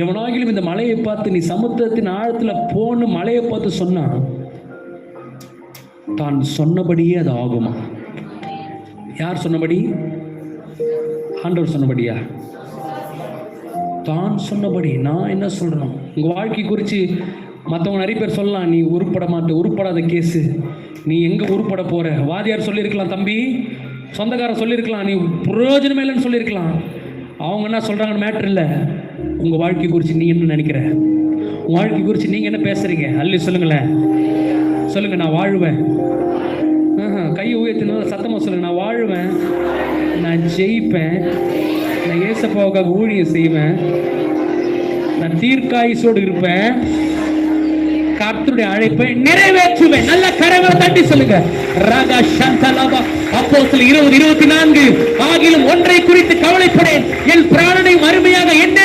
எவனாகிலும் இந்த மலையை பார்த்து நீ சமுத்திரத்தின் ஆழத்துல போன்னு மலையை பார்த்து சொன்னா தான் சொன்னபடியே அது ஆகுமா? யார் சொன்னபடி? ஆண்டவர் சொன்னபடியா? தான் சொன்னபடி. நான் என்ன சொல்றேன், உங்க வாழ்க்கை குறித்து மற்றவங்க நிறைய பேர் சொல்லலாம், நீ உருப்பட மாட்ட, உருப்படாத கேஸு, நீ எங்க உருப்பட போற. வாதியார் சொல்லியிருக்கலாம், தம்பி சொந்தக்காரன் சொல்லியிருக்கலாம், நீ பிரயோஜனமே இல்லைன்னு சொல்லியிருக்கலாம். அவங்க என்ன சொல்றாங்கன்னு மேட்ரு இல்லை. உங்க வாழ்க்கை குறித்து நீ என்ன நினைக்கிற? உங்க வாழ்க்கை குறித்து நீங்க என்ன பேசுறீங்க? அல்லி சொல்லுங்களேன். சொல்லுங்க, நான் வாழ்வேன். கையை உயர்த்தின சத்தமா சொல்லுங்க, நான் வாழ்வேன், நான் ஜெயிப்பேன், நான் ஏசப்பாவுக்காக ஊழியம் செய்வேன், நான் தீர்க்காயுசோடு இருப்பேன், கர்த்தருடைய அழைப்பை நிறைவேற்றுவேன். நல்ல கரங்களை தட்டி சொல்லுங்க. ராகா சந்தலாபா. அப்போஸ்தலர் 20:24 ஆகிலும் ஒன்றை குறித்து கவலைப்படேன், என் பிராணனை மறுமையாக என்ன